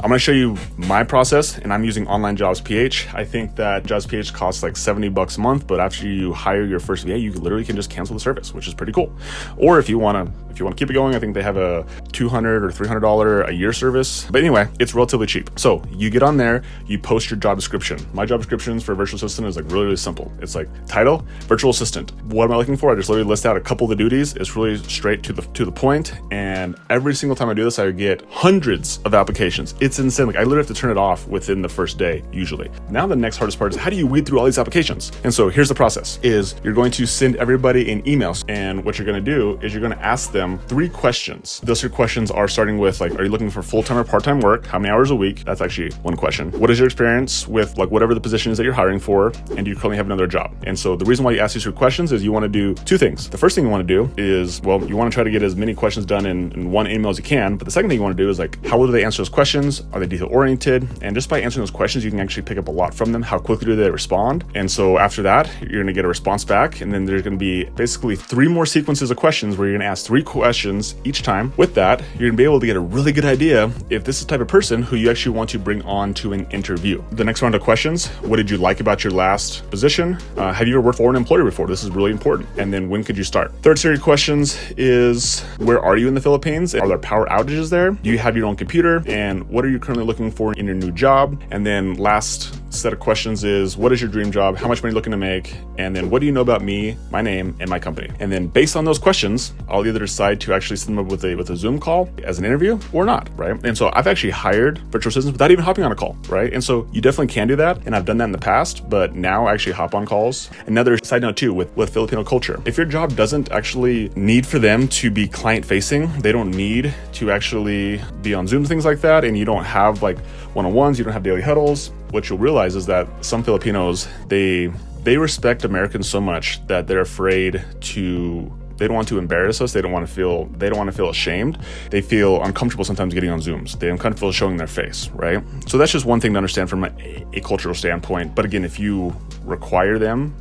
I'm gonna show you my process, and I'm using Online Jobs PH. I think that Jobs PH costs like $70 a month, but after you hire your first VA, you literally can just cancel the service, which is pretty cool. Or if you wanna keep it going, I think they have a $200 or $300 a year service. But anyway, it's relatively cheap. So you get on there, you post your job description. My job descriptions for a virtual assistant is like really simple. It's like title, virtual assistant. What am I looking for? I just literally list out a couple of the duties. It's really straight to the point. And every single time I do this, I get hundreds of applications. It's insane. Like I literally have to turn it off within the first day usually. Now the next hardest part is how do you weed through all these applications? And so here's the process: is you're going to send everybody an email, and what you're going to do is you're going to ask them 3 questions. Those 3 questions are starting with like, are you looking for full-time or part-time work? How many hours a week? That's actually one question. What is your experience with like whatever the position is that you're hiring for? And do you currently have another job? And so the reason why you ask these 3 questions is you want to do 2 things. The first thing you want to do is, well, you want to try to get as many questions done in one email as you can. But the second thing you want to do is like, how will they answer those questions? Are they detail oriented? And just by answering those questions, you can actually pick up a lot from them. How quickly do they respond? And so after that, you're going to get a response back. And then there's going to be basically 3 more sequences of questions where you're going to ask 3 questions each time. With that, you're going to be able to get a really good idea if this is the type of person who you actually want to bring on to an interview. The next round of questions: what did you like about your last position? Have you ever worked for an employer before? This is really important. And then when could you start? Third series of questions is, where are you in the Philippines? Are there power outages there? Do you have your own computer? And what are you currently looking for in your new job? And then last set of questions is, what is your dream job? How much money are you looking to make? And then what do you know about me, my name, and my company? And then based on those questions, I'll either decide to actually send them up with a Zoom call as an interview or not, right? And so I've actually hired virtual assistants without even hopping on a call, right? And so you definitely can do that. And I've done that in the past, but now I actually hop on calls. Another side note too, with Filipino culture, if your job doesn't actually need for them to be client facing, they don't need to actually be on Zoom, things like that, and you don't have like one-on-ones, you don't have daily huddles, what you'll realize is that some Filipinos, they respect Americans so much that they're afraid to, they don't want to embarrass us. They don't want to feel ashamed. They feel uncomfortable sometimes getting on Zooms. They uncomfortable showing their face, right? So that's just one thing to understand from a cultural standpoint. But again, if you require them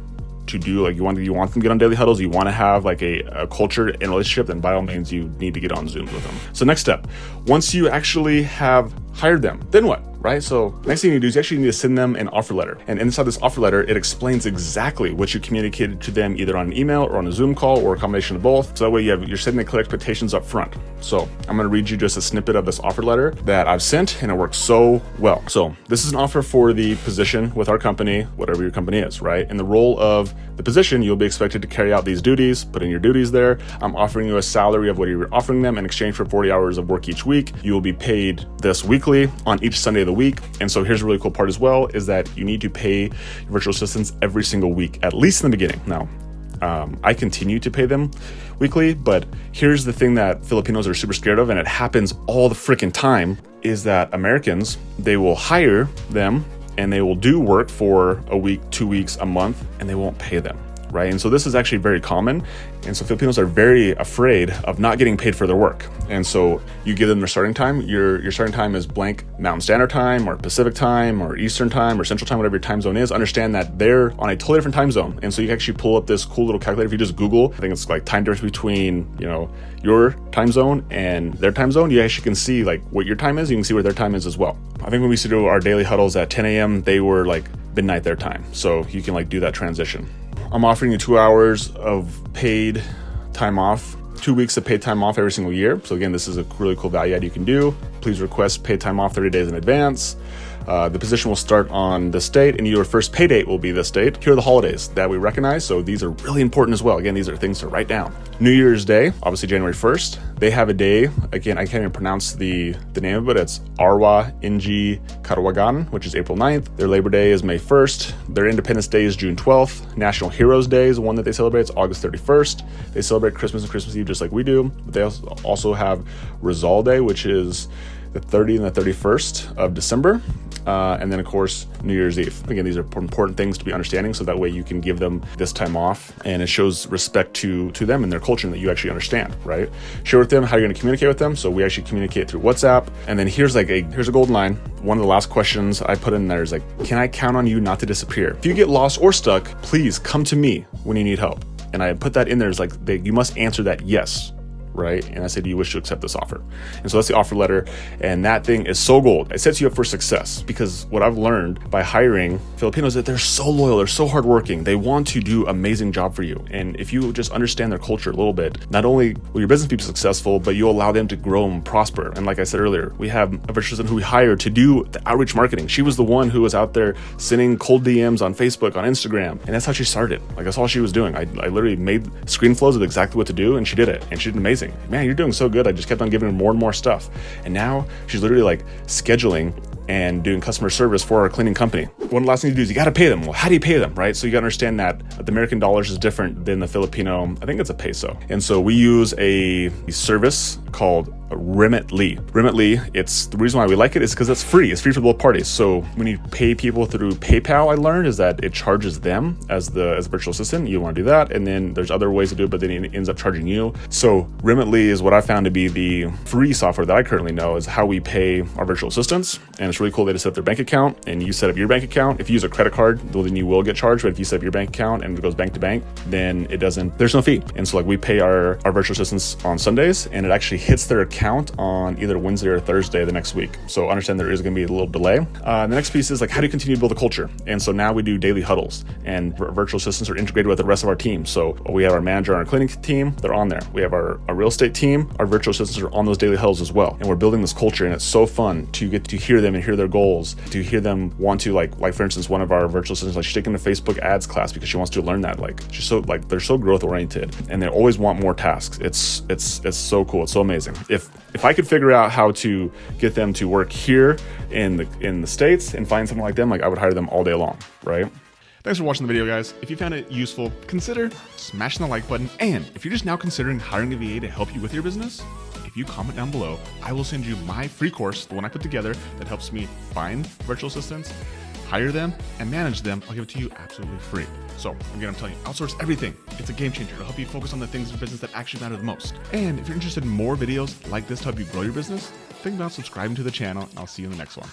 to do, like you want them to get on daily huddles, you want to have like a culture and relationship, then by all means you need to get on Zooms with them. So next step, once you actually have hired them, then what? Right? So next thing you do is you actually need to send them an offer letter. And inside this offer letter, it explains exactly what you communicated to them either on an email or on a Zoom call or a combination of both. So that way you're setting the clear expectations up front. So I'm going to read you just a snippet of this offer letter that I've sent, and it works so well. So this is an offer for the position with our company, whatever your company is, right? In the role of the position, you'll be expected to carry out these duties, put in your duties there. I'm offering you a salary of what you're offering them in exchange for 40 hours of work each week. You will be paid this weekly on each Sunday of the week. And so here's a really cool part as well, is that you need to pay your virtual assistants every single week, at least in the beginning. Now, I continue to pay them weekly, but here's the thing that Filipinos are super scared of, and it happens all the freaking time, is that Americans, they will hire them and they will do work for a week, 2 weeks, a month, and they won't pay them. Right? And so this is actually very common. And so Filipinos are very afraid of not getting paid for their work. And so you give them their starting time. Your starting time is blank Mountain Standard Time or Pacific Time or Eastern Time or Central Time, whatever your time zone is. Understand that they're on a totally different time zone. And so you can actually pull up this cool little calculator. If you just Google, I think it's like time difference between, your time zone and their time zone. You actually can see like what your time is. You can see where their time is as well. I think when we used to do our daily huddles at 10 a.m., they were like midnight their time. So you can like do that transition. I'm offering you 2 hours of paid time off, 2 weeks of paid time off every single year. So again, this is a really cool value add you can do. Please request paid time off 30 days in advance. The position will start on this date, and your first pay date will be this date. Here are the holidays that we recognize, so these are really important as well. Again, these are things to write down. New Year's Day, obviously January 1st. They have a day, again, I can't even pronounce the name of it. It's Arwa Inji Karawagan, which is April 9th. Their Labor Day is May 1st. Their Independence Day is June 12th. National Heroes Day is the one that they celebrate. It's August 31st. They celebrate Christmas and Christmas Eve just like we do. But they also have Rizal Day, which is the 30th and the 31st of December. And then, of course, New Year's Eve. Again, these are important things to be understanding, so that way you can give them this time off, and it shows respect to them and their culture, and that you actually understand, right? Share with them how you're going to communicate with them. So we actually communicate through WhatsApp. And then here's a golden line. One of the last questions I put in there is like, can I count on you not to disappear? If you get lost or stuck, please come to me when you need help. And I put that in there as like, you must answer that yes. right? And I say, do you wish to accept this offer? And so that's the offer letter. And that thing is so gold. It sets you up for success, because what I've learned by hiring Filipinos is that they're so loyal, they're so hardworking, they want to do an amazing job for you. And if you just understand their culture a little bit, not only will your business be successful, but you'll allow them to grow and prosper. And like I said earlier, we have a virtual assistant who we hired to do the outreach marketing. She was the one who was out there sending cold DMs on Facebook, on Instagram. And that's how she started. Like, that's all she was doing. I literally made screen flows of exactly what to do, and she did it. And she did amazing. Man, you're doing so good. I just kept on giving her more and more stuff. And now she's literally like scheduling and doing customer service for our cleaning company. One last thing to do is you got to pay them. Well, how do you pay them, right? So you got to understand that the American dollars is different than the Filipino. I think it's a peso. And so we use a service called Remitly. Remitly, it's the reason why we like it is because it's free. It's free for both parties. So when you pay people through PayPal, I learned is that it charges them as a virtual assistant. You want to do that, and then there's other ways to do it, but then it ends up charging you. So Remitly is what I found to be the free software that I currently know is how we pay our virtual assistants, and it's really cool. They just set up their bank account, and you set up your bank account. If you use a credit card, well, then you will get charged. But if you set up your bank account and it goes bank to bank, then it doesn't. There's no fee. And so like we pay our virtual assistants on Sundays, and it actually hits their account on either Wednesday or Thursday the next week. So understand there is going to be a little delay. The next piece is like, how do you continue to build a culture? And so now we do daily huddles, and virtual assistants are integrated with the rest of our team. So we have our manager on our clinic team, they're on there. We have our real estate team, our virtual assistants are on those daily huddles as well. And we're building this culture, and it's so fun to get to hear them and hear their goals, to hear them want to like for instance, one of our virtual assistants, like she's taking a Facebook ads class because she wants to learn that. Like she's so like, they're so growth oriented, and they always want more tasks. It's so cool. It's so amazing. If I could figure out how to get them to work here in the States and find something like them, like I would hire them all day long, right? Thanks for watching the video, guys. If you found it useful, consider smashing the like button. And if you're just now considering hiring a VA to help you with your business, if you comment down below, I will send you my free course, the one I put together that helps me find virtual assistants, hire them, and manage them. I'll give it to you absolutely free. So again, I'm telling you, outsource everything. It's a game changer. It'll help you focus on the things in your business that actually matter the most. And if you're interested in more videos like this to help you grow your business, think about subscribing to the channel, and I'll see you in the next one.